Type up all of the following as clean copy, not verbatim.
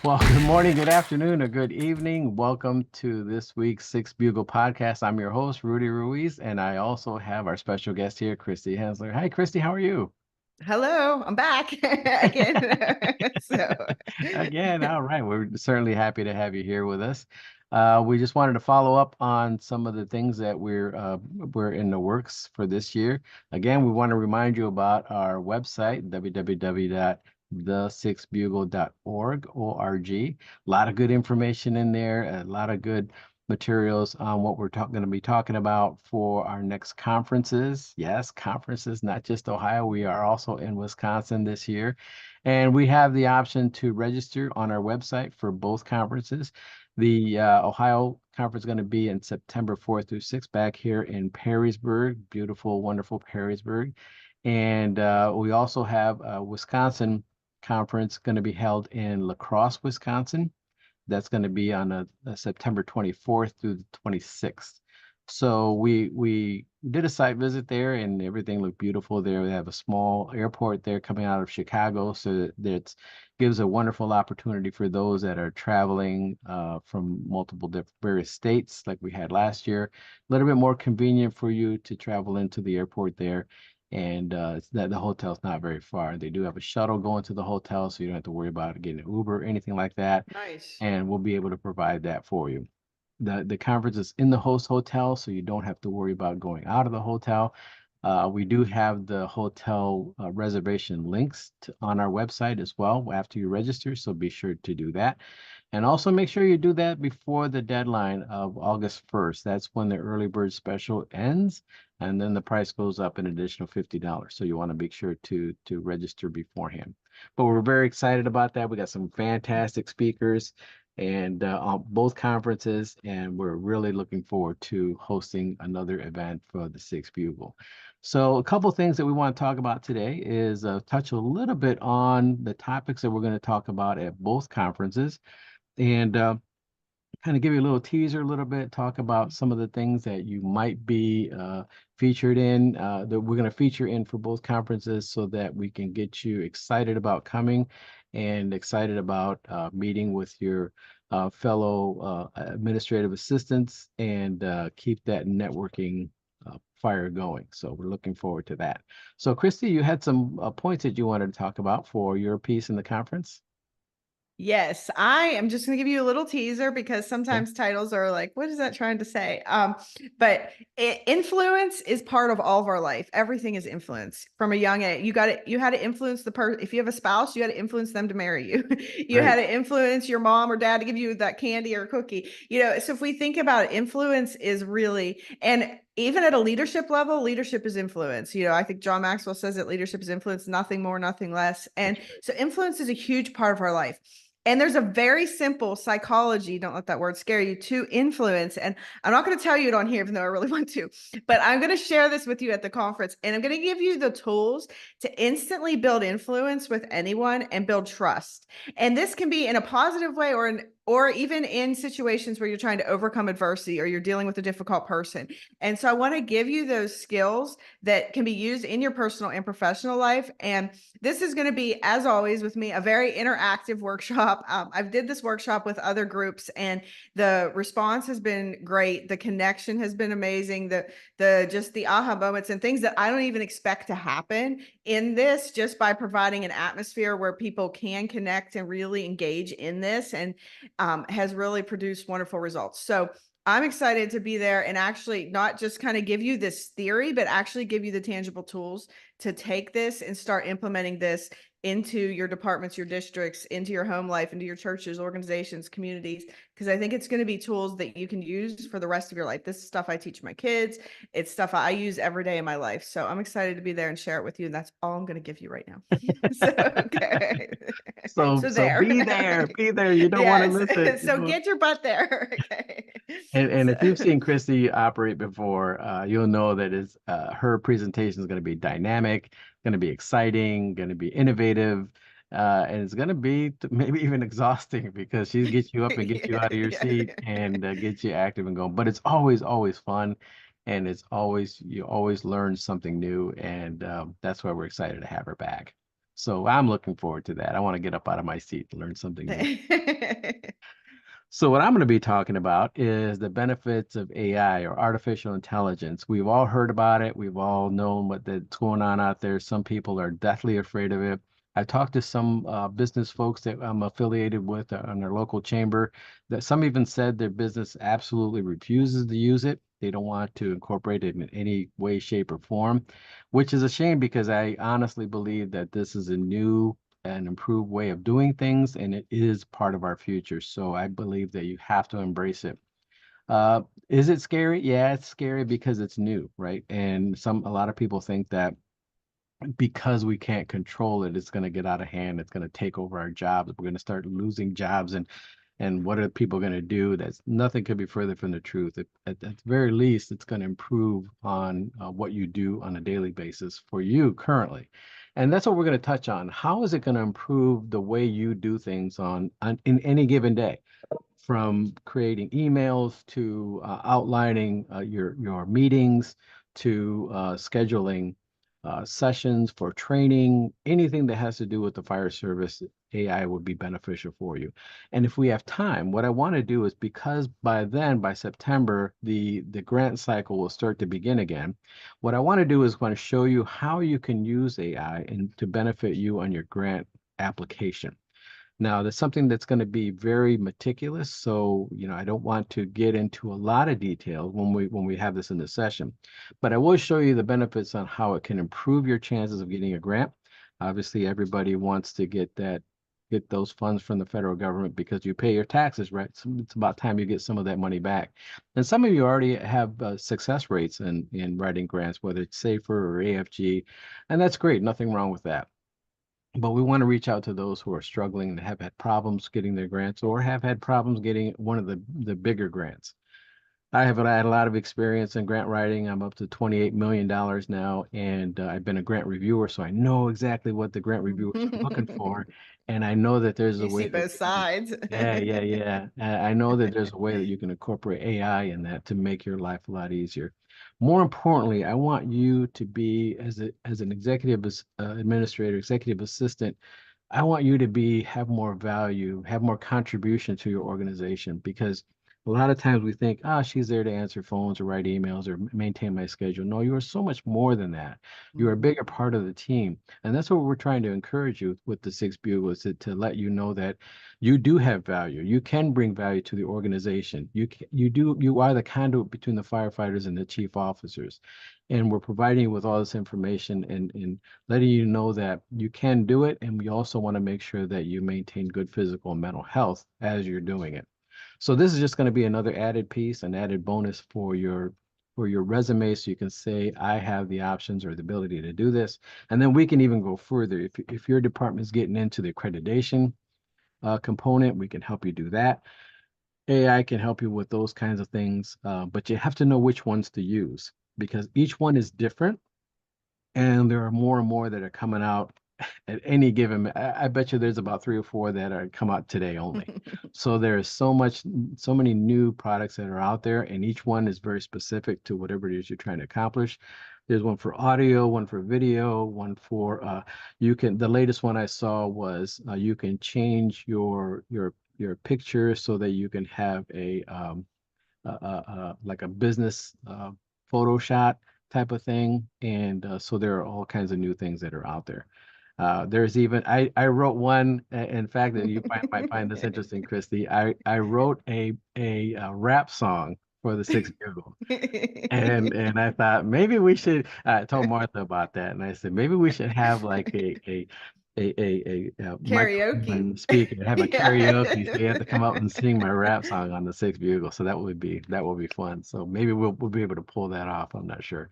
Well, good morning, good afternoon, or good evening. Welcome to this week's Six Bugle podcast. I'm your host, Rudy Ruiz, and I also have our special guest here, Christy Hensler. Hi, Christy, how are you? Hello, I'm back again. So, Again, all right. We're certainly happy to have you here with us. We just wanted to follow up on some of the things that we're in the works for this year. Again, we want to remind you about our website, www.the6bugle.org, O-R-G. A lot of good information in there, a lot of good materials on what we're going to be talking about for our next conferences. Yes, conferences, not just Ohio. We are also in Wisconsin this year. And we have the option to register on our website for both conferences. The Ohio conference is going to be in September 4th through 6th back here in Perrysburg, beautiful, wonderful Perrysburg. And we also have a Wisconsin conference going to be held in La Crosse, Wisconsin. That's going to be on a September 24th through the 26th. So we did a site visit there and everything looked beautiful there. They have a small airport there coming out of Chicago, so that gives a wonderful opportunity for those that are traveling from multiple various states like we had last year. A little bit more convenient for you to travel into the airport there. And it's that the hotel's not very far. They do have a shuttle going to the hotel, so you don't have to worry about getting an Uber or anything like that, nice. and we'll be able to provide that for you. The conference is in the host hotel, so you don't have to worry about going out of the hotel. We do have the hotel reservation links on our website as well after you register, so be sure to do that. And also make sure you do that before the deadline of August 1st. That's when the early bird special ends, and then the price goes up an additional $50. So you want to make sure to register beforehand. But we're very excited about that. We got some fantastic speakers and on both conferences, and we're really looking forward to hosting another event for the Sixth Bugle. So a couple things that we want to talk about today is touch a little bit on the topics that we're going to talk about at both conferences, and kind of give you a little teaser, a little bit, talk about some of the things that you might be featured in, that we're going to feature in for both conferences so that we can get you excited about coming and excited about meeting with your fellow administrative assistants and keep that networking fire going. So we're looking forward to that. So Christy, you had some points that you wanted to talk about for your piece in the conference. Yes, I am just going to give you a little teaser because Okay. sometimes titles are like, what is that trying to say? But influence is part of all of our life. Everything is influence from a young age. You had to influence the person. If you have a spouse, you had to influence them to marry you. You had Right. to influence your mom or dad to give you that candy or cookie. So if we think about it, influence is really, and even at a leadership level, leadership is influence. I think John Maxwell says that leadership is influence, nothing more, nothing less. And That's right. so influence is a huge part of our life. And there's a very simple psychology, don't let that word scare you, to influence. And I'm not going to tell you it on here, even though I really want to, but I'm going to share this with you at the conference. And I'm going to give you the tools to instantly build influence with anyone and build trust. And this can be in a positive way or even in situations where you're trying to overcome adversity or you're dealing with a difficult person. And so I want to give you those skills that can be used in your personal and professional life. And this is going to be, as always, with me, a very interactive workshop. I did this workshop with other groups, and the response has been great. The connection has been amazing. The just the aha moments and things that I don't even expect to happen in this, just by providing an atmosphere where people can connect and really engage in this, and has really produced wonderful results. So I'm excited to be there and actually not just kind of give you this theory, but actually give you the tangible tools to take this and start implementing this into your departments, your districts, into your home life, into your churches, organizations, communities, because I think it's going to be tools that you can use for the rest of your life. This is stuff I teach my kids. It's stuff I use every day in my life. So I'm excited to be there and share it with you. And that's all I'm going to give you right now. So, okay. So So so there. be there, be there. You don't want to Yes. miss it. You So don't. get your butt there. Okay. And So if you've seen Christy operate before, you'll know that her presentation is going to be dynamic, going to be exciting, going to be innovative, and it's going to be maybe even exhausting because she gets you up and gets you yeah, out of your yeah. seat and gets you active and going. But it's always fun, and you always learn something new, and that's why we're excited to have her back. So I'm looking forward to that. I want to get up out of my seat and learn something new. So what I'm going to be talking about is the benefits of AI or artificial intelligence. We've all heard about it. We've all known that's going on out there. Some people are deathly afraid of it. I talked to some business folks that I'm affiliated with on their local chamber that some even said their business absolutely refuses to use it. They don't want to incorporate it in any way, shape, or form, which is a shame because I honestly believe that this is a new an improved way of doing things, and it is part of our future. So I believe that you have to embrace it. Uh, is it scary? Yeah, it's scary because it's new, right? And a lot of people think that because we can't control it, it's going to get out of hand. It's going to take over our jobs. We're going to start losing jobs, and what are people going to do? That's nothing could be further from the truth. At the very least, it's going to improve on what you do on a daily basis for you currently. And that's what we're going to touch on. How is it going to improve the way you do things on in any given day? From creating emails to outlining your meetings to scheduling sessions for training, anything that has to do with the fire service, AI would be beneficial for you. And if we have time, what I want to do is because by then, by September, the grant cycle will start to begin again. What I want to do is want to show you how you can use AI and to benefit you on your grant application. Now, that's something that's going to be very meticulous. So, I don't want to get into a lot of detail when we have this in the session, but I will show you the benefits on how it can improve your chances of getting a grant. Obviously, everybody wants to get those funds from the federal government because you pay your taxes, right? So it's about time you get some of that money back. And some of you already have success rates in writing grants, whether it's SAFER or AFG, and that's great. Nothing wrong with that. But we want to reach out to those who are struggling and have had problems getting their grants or have had problems getting one of the bigger grants. I have had a lot of experience in grant writing. I'm up to $28 million now, and I've been a grant reviewer, so I know exactly what the grant reviewers are looking for. And I know that there's a You way see that both you can, sides. yeah, yeah, yeah. I know that there's a way that you can incorporate AI in that to make your life a lot easier. More importantly, I want you to be as an executive administrator, executive assistant. I want you to have more value, have more contribution to your organization because a lot of times we think, she's there to answer phones or write emails or maintain my schedule. No, you are so much more than that. You're a Mhm. bigger part of the team. And that's what we're trying to encourage you with the Six Bugles to let you know that you do have value. You can bring value to the organization. You are the conduit between the firefighters and the chief officers. And we're providing you with all this information and letting you know that you can do it. And we also want to make sure that you maintain good physical and mental health as you're doing it. So this is just going to be another added piece, an added bonus for your resume, so you can say I have the options or the ability to do this. And then we can even go further. If your department is getting into the accreditation component, we can help you do that. AI can help you with those kinds of things, but you have to know which ones to use because each one is different and there are more and more that are coming out at any given. I bet you there's about three or four that are come out today only. So there's so many new products that are out there, and each one is very specific to whatever it is you're trying to accomplish. There's one for audio, one for video, one for you can. The latest one I saw was you can change your picture so that you can have like a business photo shot type of thing. And so there are all kinds of new things that are out there. There's even I wrote one. In fact, that you might find this interesting, Christy. I wrote a rap song for the Six Bugle, and I thought maybe we should. I told Martha about that, and I said maybe we should have like a microphone Karaoke. and speaker, have a karaoke. So you have to come up Yeah. and sing my rap song on the Six Bugle. So that would be fun. So maybe we'll be able to pull that off. I'm not sure,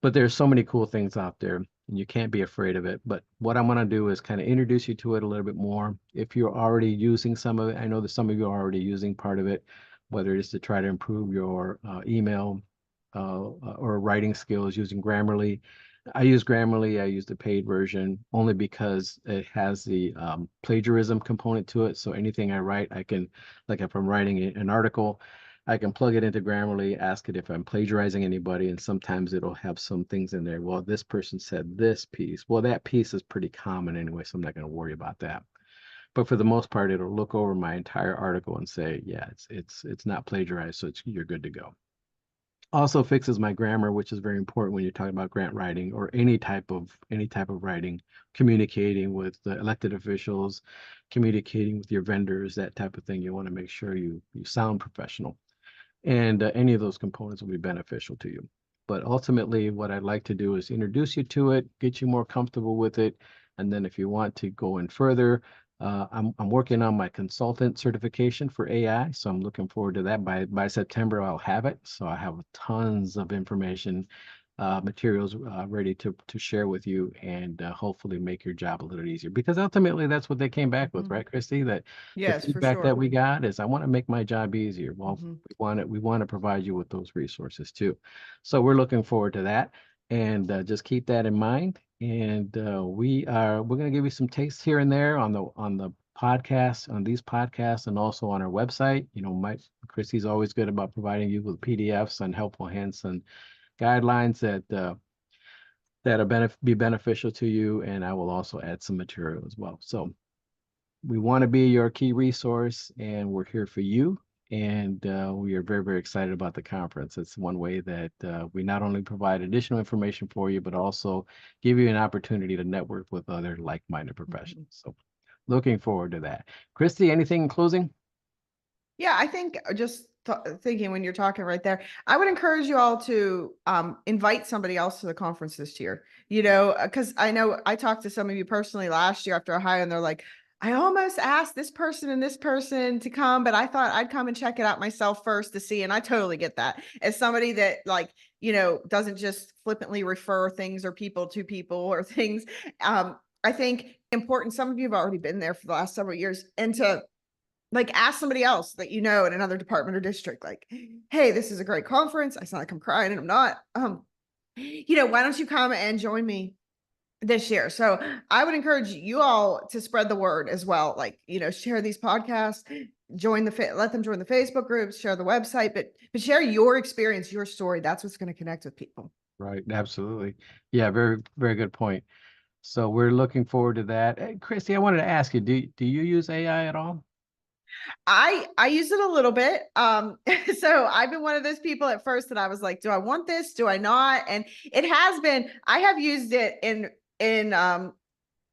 but there's so many cool things out there, and you can't be afraid of it. But what I'm gonna do is kind of introduce you to it a little bit more. If you're already using some of it, I know that some of you are already using part of it, whether it is to try to improve your email or writing skills using Grammarly. I use Grammarly. I use the paid version only because it has the plagiarism component to it. So anything I write, I can, like if I'm writing an article, I can plug it into Grammarly, ask it if I'm plagiarizing anybody, and sometimes it'll have some things in there. Well, this person said this piece. Well, that piece is pretty common anyway, so I'm not going to worry about that. But for the most part, it'll look over my entire article and say, yeah, it's not plagiarized, so you're good to go. Also fixes my grammar, which is very important when you're talking about grant writing or any type of writing, communicating with the elected officials, communicating with your vendors, that type of thing. You want to make sure you sound professional, and any of those components will be beneficial to you. But ultimately, what I'd like to do is introduce you to it, get you more comfortable with it, and then if you want to go in further, I'm working on my consultant certification for AI, so I'm looking forward to that. By September, I'll have it. So I have tons of information, materials ready to share with you, and hopefully make your job a little easier. Because ultimately, that's what they came back with, Mhm. right, Christy? That the Yes, for feedback that sure. we got is, I want to make my job easier. Well, Mhm. we want to provide you with those resources too. So we're looking forward to that, and just keep that in mind. And we're going to give you some tastes here and there on the podcast, on these podcasts, and also on our website. Christy's always good about providing you with PDFs and helpful hints and guidelines that'll be beneficial to you. And I will also add some material as well. So we want to be your key resource, and we're here for you. And we are very, very excited about the conference. It's one way that we not only provide additional information for you, but also give you an opportunity to network with other like-minded professionals. Mhm. So looking forward to that. Christy, anything in closing? Yeah, I think thinking when you're talking right there, I would encourage you all to invite somebody else to the conference this year. Because I know I talked to some of you personally last year after Ohio, and they're like, I almost asked this person and this person to come, but I thought I'd come and check it out myself first to see. And I totally get that. As somebody that doesn't just flippantly refer things or people to people or things. I think important. Some of you have already been there for the last several years, and to ask somebody else that in another department or district, like, hey, this is a great conference. I sound like I'm crying and I'm not. Why don't you come and join me this year? So I would encourage you all to spread the word as well. Share these podcasts, let them join the Facebook groups, share the website, but share your experience, your story. That's what's going to connect with people. Right, absolutely. Yeah, very, very good point. So we're looking forward to that. Hey, Christy, I wanted to ask you, do you use AI at all? I use it a little bit. So I've been one of those people at first that I was like, do I want this? Do I not? And it has been, I have used it in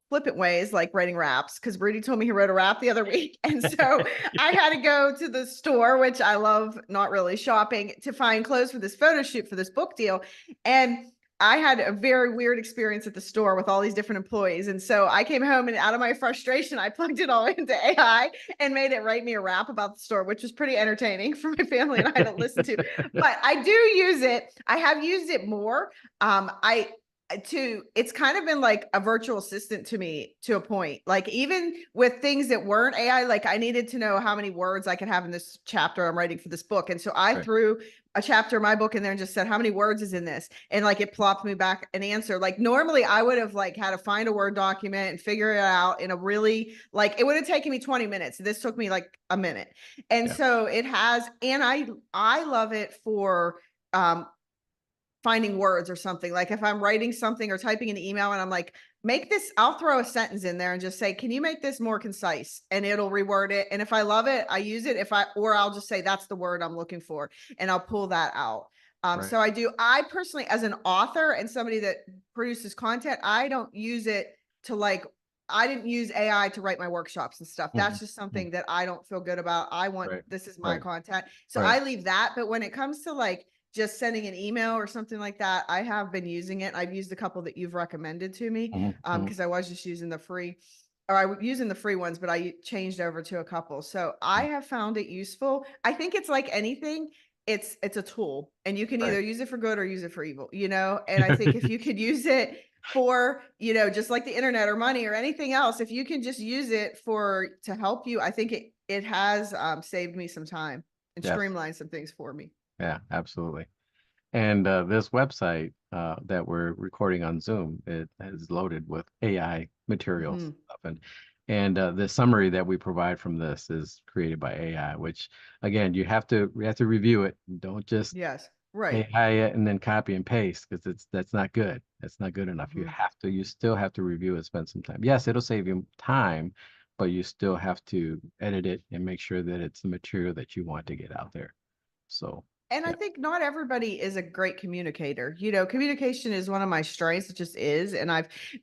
flippant ways, like writing raps, because Rudy told me he wrote a rap the other week. And so I had to go to the store, which I love, not really shopping, to find clothes for this photo shoot for this book deal. And I had a very weird experience at the store with all these different employees. And so I came home, and out of my frustration, I plugged it all into AI and made it write me a rap about the store, which was pretty entertaining for my family and I to listen to. But I do use it. I have used it more. I It's kind of been like a virtual assistant to me to a point. Like, even with things that weren't AI, like I needed to know how many words I could have in this chapter I'm writing for this book. And so I Right. threw a chapter of my book in there and just said, how many words is in this? And like it plopped me back an answer. Like normally I would have had to find a Word document and figure it out in a really, it would have taken me 20 minutes. This took me like a minute. And Yeah. so it has, and I love it for finding words or something. Like if I'm writing something or typing an email and I'm like, make this, I'll throw a sentence in there and just say, can you make this more concise? And it'll reword it. And if I love it, I use it. Or I'll just say, that's the word I'm looking for. And I'll pull that out. Right. So I personally, as an author and somebody that produces content, I don't use it to I didn't use AI to write my workshops and stuff. Mhm. That's just Mhm. something that I don't feel good about. Right. This is my Right. content. So Right. I leave that. But when it comes to just sending an email or something like that, I have been using it. I've used a couple that you've recommended to me Mhm. Mhm. because I was just using the free, or I was using the free ones, but I changed over to a couple. So I have found it useful. I think it's like anything. It's a tool, and you can Right. either use it for good or use it for evil, And I think if you could use it for, just like the internet or money or anything else, if you can just use it to help you, I think it has saved me some time and Yes. streamlined some things for me. Yeah, absolutely. And this website that we're recording on Zoom, it is loaded with AI materials Mhm. stuff. And And the summary that we provide from this is created by AI, which again, we have to review it. Don't just Yes. Right. AI it and then copy and paste because that's not good. That's not good enough. Mhm. You still have to review it, spend some time. Yes, it'll save you time, but you still have to edit it and make sure that it's the material that you want to get out there. So And I yeah, think not everybody is a great communicator. You know, communication is one of my strengths. It just is.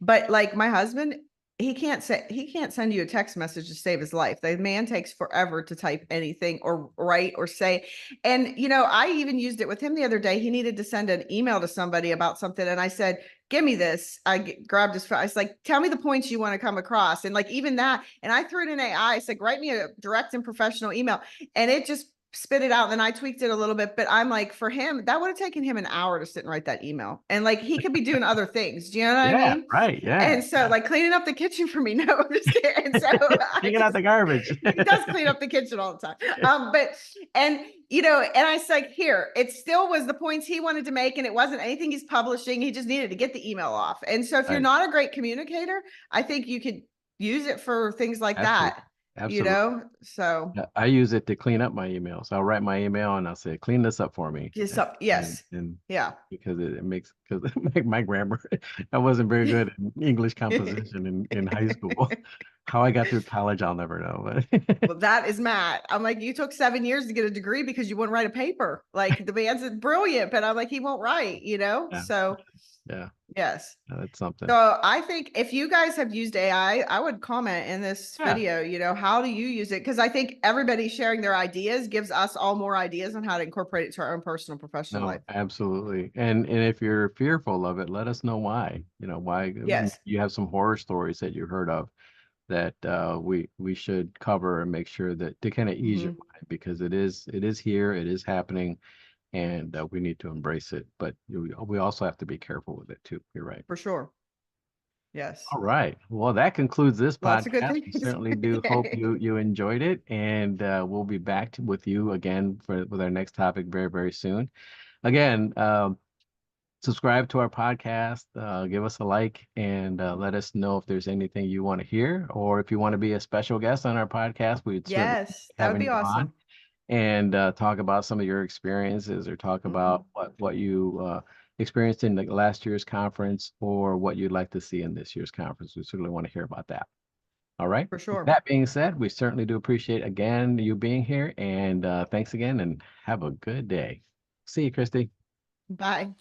But like my husband, he can't send you a text message to save his life. The man takes forever to type anything or write or say. And, you know, I even used it with him the other day. He needed to send an email to somebody about something. And I said, give me this. Grabbed his phone. I was like, tell me the points you want to come across. And like, even that, and I threw it in AI. I said, write me a direct and professional email. And it just spit it out. And then I tweaked it a little bit, but I'm like, for him, that would have taken him an hour to sit and write that email. And like, he could be doing other things. Do you know what I yeah, mean? right, yeah, And so, yeah. like, cleaning up the kitchen for me. No, I'm just kidding. And so I Taking out just, the garbage. he does clean up the kitchen all the time. And you know, and I said, here, it still was the points he wanted to make, and it wasn't anything he's publishing. He just needed to get the email off. And so, if you're Right. not a great communicator, I think you could use it for things like Absolutely. that, you Absolutely. know? So, Yeah, I use it to clean up my emails. I'll write my email and I'll say, clean this up for me. just up, yes. And Yeah. because it makes because my grammar, I wasn't very good in English composition in high school. How I got through college, I'll never know. But Well, that is Matt. I'm like, you took 7 years to get a degree because you wouldn't write a paper. Like the man's brilliant, but I'm like, he won't write, you know? yeah, So yeah, yes. that's something. So I think if you guys have used AI, I would comment in this Yeah. video, you know, how do you use it? Because I think everybody sharing their ideas gives us all more ideas on how to incorporate it to our own personal professional No, life. absolutely. And if you're fearful of it, let us know why. You know, why Yes. you have some horror stories that you heard of that we should cover and make sure that to kind of ease your Mhm. mind because it is here, it is happening, and we need to embrace it. But we also have to be careful with it too. You're right. For sure. Yes. All right. Well, that concludes this Lots of good podcast. We things. certainly do hope you enjoyed it, and we'll be back with you again with our next topic very, very soon. Again, subscribe to our podcast, give us a like, and let us know if there's anything you want to hear, or if you want to be a special guest on our podcast, we'd certainly be Yes, that would having be you on awesome. and talk about some of your experiences or talk Mhm. about what you experienced in the last year's conference or what you'd like to see in this year's conference. We certainly want to hear about that. All right. For With sure. that being said, we certainly do appreciate again you being here, and thanks again, and have a good day. See you, Christy. Bye.